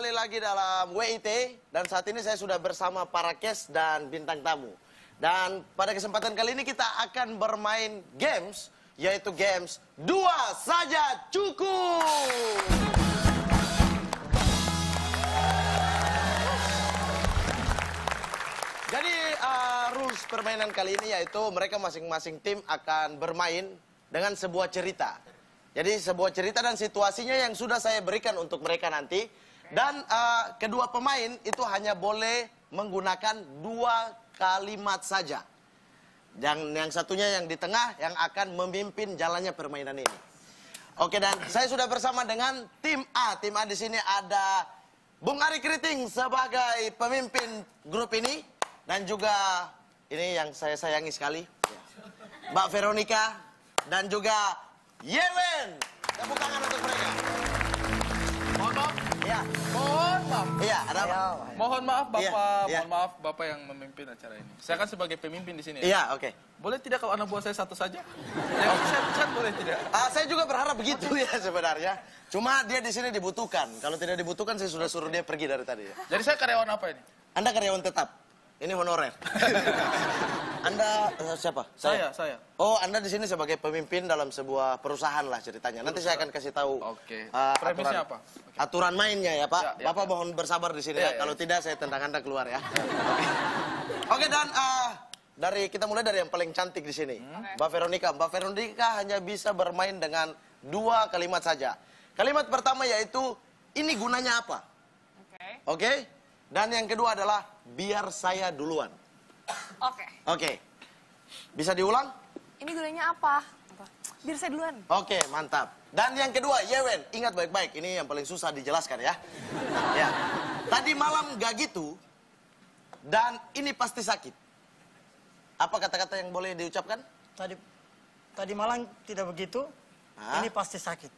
kembali lagi dalam WIT. Dan saat ini saya sudah bersama para guest dan bintang tamu. Dan pada kesempatan kali ini kita akan bermain games, yaitu games Dua Saja Cukup. Jadi rules permainan kali ini yaitu mereka masing-masing tim akan bermain dengan sebuah cerita. Jadi sebuah cerita dan situasinya yang sudah saya berikan untuk mereka nanti. Dan kedua pemain itu hanya boleh menggunakan 2 kalimat saja. Yang satunya yang di tengah yang akan memimpin jalannya permainan ini. Oke, dan saya sudah bersama dengan tim A. Tim A di sini ada Bung Ari Kriting sebagai pemimpin grup ini. Dan juga ini yang saya sayangi sekali, Mbak Veronica dan juga Yewen. Tepuk tangan untuk mereka. Mohon maaf. Ya. Mohon maaf. Iya, ada apa? Mohon maaf Bapak, Iya. mohon maaf Bapak yang memimpin acara ini. Saya kan sebagai pemimpin di sini. Iya, oke. Boleh tidak kalau anak buah saya satu saja? Yang saya pecat boleh tidak? Saya juga berharap begitu ya sebenarnya. Cuma dia di sini dibutuhkan. Kalau tidak dibutuhkan saya sudah suruh dia pergi dari tadi. Ya. Jadi saya karyawan apa ini? Anda karyawan tetap. Ini honorer. Anda siapa? Saya. Oh, Anda di sini sebagai pemimpin dalam sebuah perusahaan lah ceritanya. Nanti saya akan kasih tahu. Oke. Premisnya apa? Aturan mainnya ya, Pak. Ya, Bapak mohon bersabar di sini ya. Kalau tidak saya tendang Anda keluar ya. Oke, dan kita mulai dari yang paling cantik di sini. Mbak Veronica. Mbak Veronica hanya bisa bermain dengan 2 kalimat saja. Kalimat pertama yaitu ini gunanya apa? Oke? Dan yang kedua adalah biar saya duluan. Oke. Bisa diulang? Ini gunanya apa? Biar saya duluan. Oke, mantap. Dan yang kedua, Yewen, ingat baik-baik. Ini yang paling susah dijelaskan ya. Ya. Tadi malam gak gitu, dan ini pasti sakit. Apa kata-kata yang boleh diucapkan? Tadi malam tidak begitu, ini pasti sakit.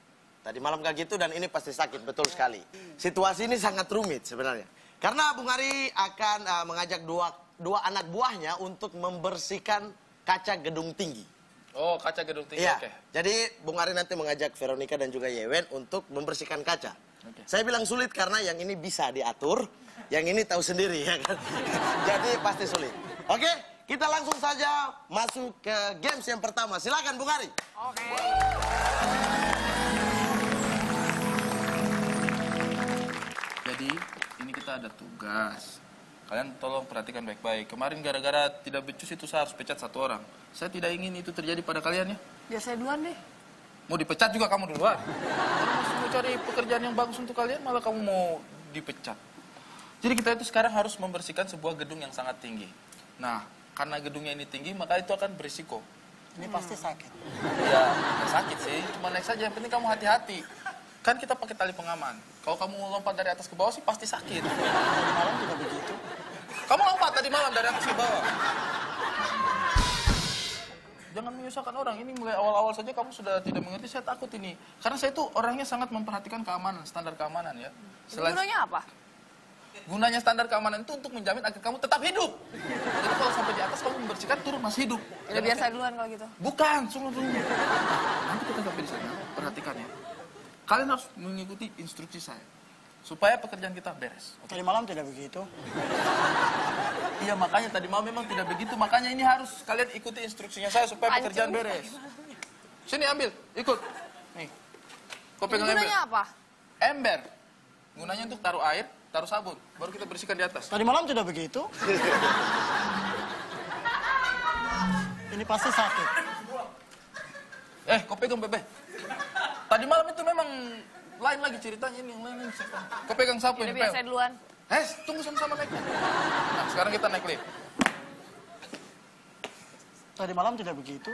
Tadi malam gak gitu dan ini pasti sakit, betul sekali. Situasi ini sangat rumit sebenarnya. Karena Bung Ari akan mengajak dua anak buahnya untuk membersihkan kaca gedung tinggi. Oh, kaca gedung tinggi, Iya. oke. Jadi Bung Ari nanti mengajak Veronica dan juga Yewen untuk membersihkan kaca. Oke. Saya bilang sulit karena yang ini bisa diatur, yang ini tahu sendiri ya kan. Jadi pasti sulit. Oke, kita langsung saja masuk ke games yang pertama. Silakan Bung Ari. Oke. Jadi, ini kita ada tugas. Kalian tolong perhatikan baik-baik. Kemarin gara-gara tidak becus itu saya harus pecat 1 orang. Saya tidak ingin itu terjadi pada kalian ya. Biar saya duluan deh. Mau dipecat juga kamu duluan. Kamu mau cari pekerjaan yang bagus untuk kalian, malah kamu mau dipecat. Jadi kita itu sekarang harus membersihkan sebuah gedung yang sangat tinggi. Nah, karena gedungnya ini tinggi, maka itu akan berisiko. Ini pasti sakit. Ya, nggak sakit sih. Cuma naik saja. Yang penting kamu hati-hati. Kan kita pakai tali pengaman. Kalau kamu lompat dari atas ke bawah sih pasti sakit. Tadi malam tidak begitu. Kamu lompat tadi malam dari atas ke bawah. Jangan menyusahkan orang. Ini mulai awal-awal saja kamu sudah tidak mengerti. Saya takut ini. Karena saya itu orangnya sangat memperhatikan keamanan, standar keamanan ya. Gunanya apa? Gunanya standar keamanan itu untuk menjamin agar kamu tetap hidup. Jadi kalau sampai di atas kamu membersihkan, turun masih hidup. Udah biar saya duluan kalau gitu. Bukan, sungguh dulu. Nanti kita sampai di sana. Perhatikan ya. Kalian harus mengikuti instruksi saya. Supaya pekerjaan kita beres. Tadi malam tidak begitu. Iya, makanya tadi malam memang tidak begitu. Makanya ini harus kalian ikuti instruksinya saya supaya pekerjaan beres. Sini ambil, ikut. Nih. Kau pegang ember. Gunanya apa? Ember. Gunanya untuk taruh air, taruh sabun. Baru kita bersihkan di atas. Tadi malam tidak begitu. Ini pasti sakit. Kau pegang Bebe. Tadi malam itu memang lain lagi ceritanya, ini yang lain lagi. Kau pegang sapu Udah ini, biar saya duluan. tunggu sama-sama naik. Nah, sekarang kita naik lift. Tadi malam tidak begitu.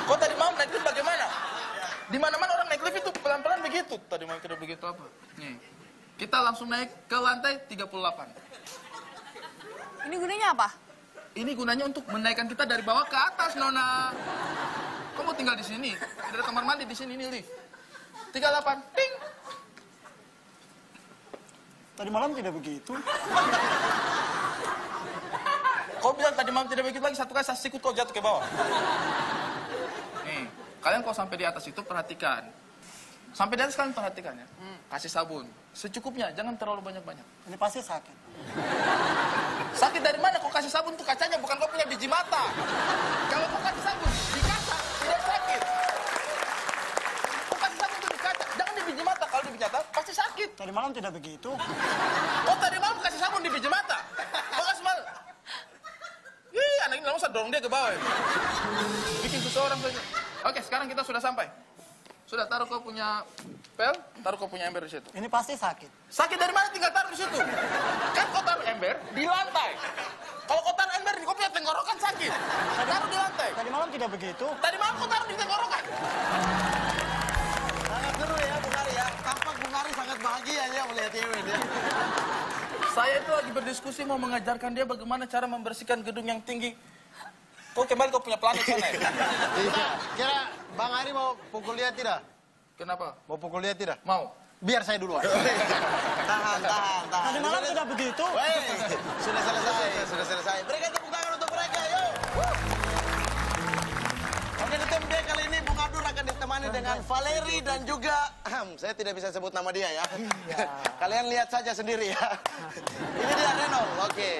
Kok tadi malam naik lift bagaimana? Di mana-mana orang naik lift itu pelan-pelan begitu. Tadi malam tidak begitu apa? Nih, kita langsung naik ke lantai 38. Ini gunanya apa? Ini gunanya untuk menaikkan kita dari bawah ke atas, Nona. Kamu tinggal di sini. Ada kamar mandi di sini, ini lift. 38, ping. Tadi malam tidak begitu. Kau bilang tadi malam tidak begitu lagi, satu kali saya sikut kau jatuh ke bawah. Nih, kalian kalau sampai di atas itu perhatikan. Sampai dari sekarang perhatikan ya. Kasih sabun. Secukupnya, jangan terlalu banyak-banyak. Ini pasti sakit. Sakit dari mana? Kau kasih sabun tuh kacanya, bukan kau punya biji mata. Kalau kau kasih sabun di kaca, tidak sakit. Kau kasih sabun tuh di kaca, jangan di biji mata. Kalau di biji mata, pasti sakit. Tadi malam tidak begitu. Oh, tadi malam kasih sabun di biji mata? Kau kasih malam? Ih, anak ini langsung dorong dia ke bawah. Bikin seseorang saja. Oke, sekarang kita sudah sampai. Sudah, taruh kau punya pel, taruh kau punya ember di situ. Ini pasti sakit. Sakit dari mana? Tinggal taruh di situ. Kan kau taruh ember di lantai. Kalau kau taruh ember di kau punya tenggorokan sakit. Taruh di lantai. Tadi malam tidak begitu. Tadi malam kau taruh di tenggorokan. Sangat seru ya Bung Ari ya. Tampak Bung Ari sangat bahagia ya melihat Yewen ya. Saya itu lagi berdiskusi mau mengajarkan dia bagaimana cara membersihkan gedung yang tinggi. Kau kembali kau punya planet sana ya? Kira Bang Ari mau pukul dia tidak? Kenapa? Mau pukul dia tidak? Mau. Biar saya duluan. Tahan. Tadi malam tidak begitu. Wey, sudah selesai. Berikan tepuk tangan untuk mereka, yuk. Oke, di tim D kali ini Bung Abdur akan ditemani dengan Valeri dan juga, saya tidak bisa sebut nama dia ya. Kalian lihat saja sendiri ya. Ini dia Reno, oke.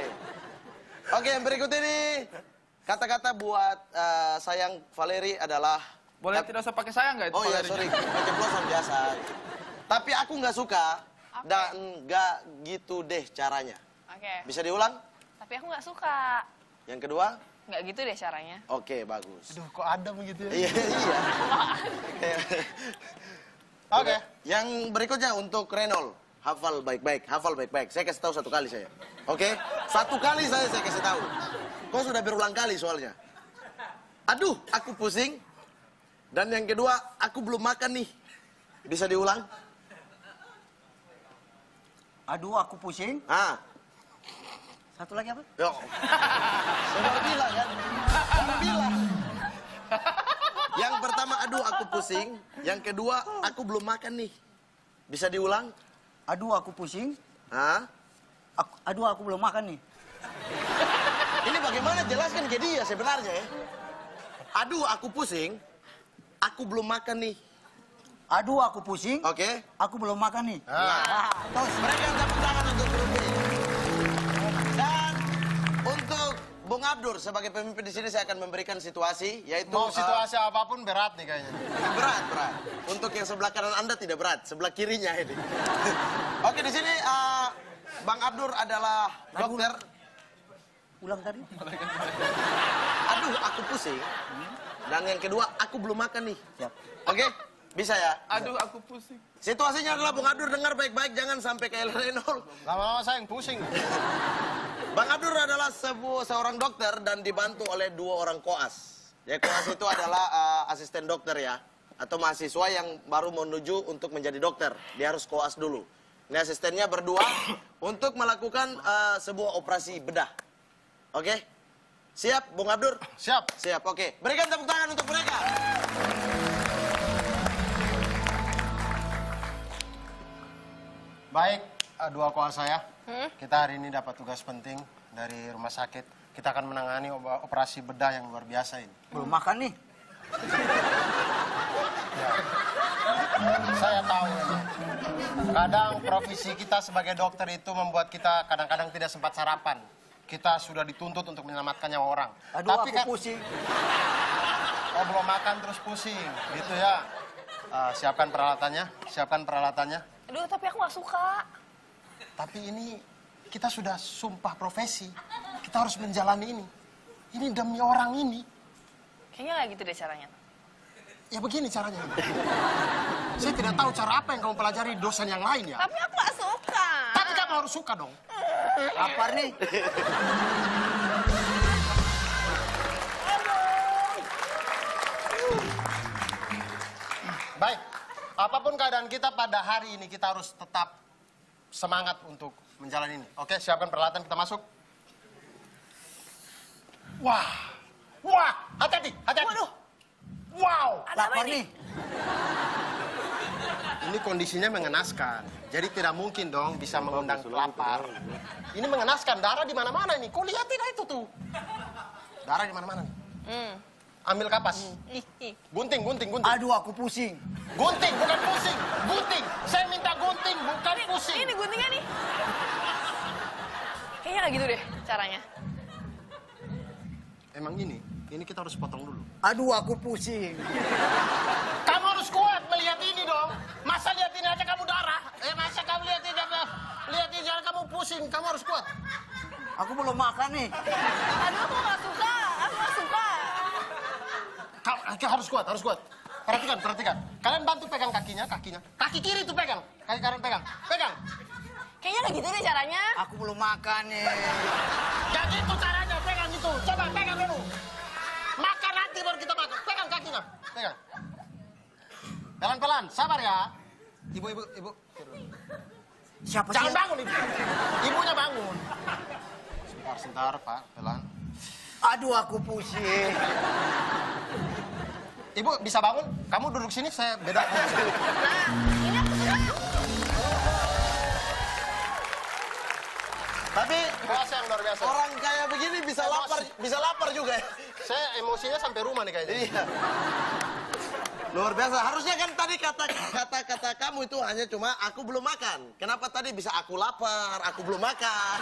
Oke, yang berikut ini kata-kata buat sayang Valeri adalah... Boleh tidak usah pakai sayang nggak itu? Oh iya, sorry, keceplosan biasa. Tapi aku nggak suka dan nggak gitu deh caranya. Oke. Bisa diulang? Tapi aku nggak suka. Yang kedua? Nggak gitu deh caranya. Oke, bagus. Aduh, kok ada begitu ya? Iya. Oke. Yang berikutnya untuk Renol. Hafal baik-baik. Saya kasih tahu satu kali saya. Oke? Satu kali saya kasih tahu. Kau sudah berulang kali soalnya. Aduh, aku pusing. Dan yang kedua, aku belum makan nih. Bisa diulang? Aduh, aku pusing. Ah. Satu lagi apa? Yo. Saya baru bilang kan? Baru bilang. Yang pertama, aduh aku pusing. Yang kedua, aku belum makan nih. Bisa diulang? Aduh, aku pusing. Hah? Aduh, aku belum makan nih. Ini bagaimana jelaskan ke dia sebenarnya ya? Aduh, aku pusing. Aku belum makan nih. Aduh, aku pusing. Oke? Aku belum makan nih. Terus mereka tepuk tangan untuk grup ini. Dan untuk Bung Abdur sebagai pemimpin di sini saya akan memberikan situasi yaitu Mau situasi apapun berat nih kayaknya. berat. Untuk yang sebelah kanan Anda tidak berat, sebelah kirinya ini. Oke, di sini Bang Abdur adalah dokter. Ulang tadi. Aduh, aku pusing. Dan yang kedua, aku belum makan nih. Siap. Oke? Bisa ya? Aduh, aku pusing. Situasinya adalah Bung Abdur dengar baik-baik, jangan sampai kayak Renol. Lama-lama saya yang pusing. Bang Abdur adalah seorang dokter dan dibantu oleh 2 orang koas. Ya, koas itu adalah asisten dokter ya. Atau mahasiswa yang baru menuju untuk menjadi dokter. Dia harus koas dulu. Ini asistennya berdua untuk melakukan sebuah operasi bedah. Oke? Siap, Bung Abdur? Siap. Siap, oke. Berikan tepuk tangan untuk mereka. Baik, dua koas saya. Kita hari ini dapat tugas penting dari rumah sakit. Kita akan menangani operasi bedah yang luar biasa ini. Belum makan nih. Saya tahu memang. Kadang profesi kita sebagai dokter itu membuat kita kadang-kadang tidak sempat sarapan. Kita sudah dituntut untuk menyelamatkan nyawa orang. Aduh, Tapi aku pusing. Oh, belum makan terus pusing, gitu ya. Siapkan peralatannya. Aduh, tapi aku nggak suka. Tapi ini kita sudah sumpah profesi. Kita harus menjalani ini. Ini demi orang ini. Kayaknya nggak gitu deh caranya. Ya begini caranya. Saya tidak tahu cara apa yang kamu pelajari di dosen yang lain ya. Tapi aku nggak suka. Tapi kamu harus suka dong. Lapar nih. Baik, apapun keadaan kita pada hari ini, kita harus tetap semangat untuk menjalani ini. Oke, siapkan peralatan, kita masuk. Wah, hati-hati. Waduh, Wow, Lapar nih. ini kondisinya mengenaskan. Jadi tidak mungkin dong bisa mengundang lapar. Ini mengenaskan, darah di mana-mana nih. Kau lihat tidak itu tuh? Darah di mana-mana nih. ambil kapas. Gunting. Aduh, aku pusing. Gunting, bukan pusing. Gunting. Saya minta gunting, bukan pusing. Ini guntingnya nih. Kayaknya nggak gitu deh caranya. Emang ini kita harus potong dulu. Aduh, aku pusing. Kamu harus kuat melihat ini dong. Masa lihat ini aja kamu darah? Masa kamu lihat ini aja kamu pusing? Kamu harus kuat. Aku belum makan nih. Aduh, aku nggak suka. Aku nggak suka. Harus kuat. Perhatikan. Kalian bantu pegang kakinya. Kaki kiri itu pegang. Kaki kanan pegang. Kayaknya nggak gitu deh caranya. Aku belum makan nih. Gak gitu caranya, pegang itu. Coba pegang dulu. Makan nanti baru kita makan. Pegang kakinya. Pegang. Pelan-pelan, sabar ya. Ibu. Siapa Jangan sih? bangun ibu. Ibunya bangun. Sebentar, Pak. Pelan. Aduh, aku pusing. Ibu bisa bangun? Kamu duduk sini, saya beda. Nah, ini aku suka. Tapi Puasa yang luar biasa. orang kayak begini bisa lapar juga ya. Saya emosinya sampai rumah nih kayaknya. Iya. Luar biasa. Harusnya kan tadi kata kamu itu hanya cuma aku belum makan. Kenapa tadi bisa aku lapar, aku belum makan?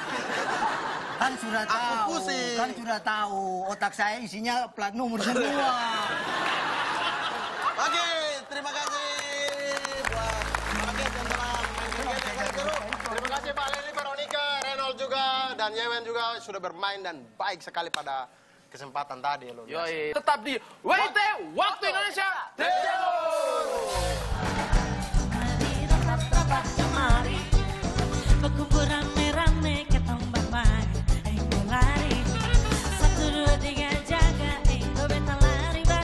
Kan sudah Aku tahu. pusing. Kan sudah tahu. Otak saya isinya plat nomor semua. Oke, terima kasih buat paket yang telah main game yang seru. Terima kasih Pak Leli, Veronica, Reynold juga, dan Yewen juga sudah bermain dan baik sekali pada kesempatan tadi. Luar biasa. Yoi. Tetap di WIT Waktu Indonesia. Terus.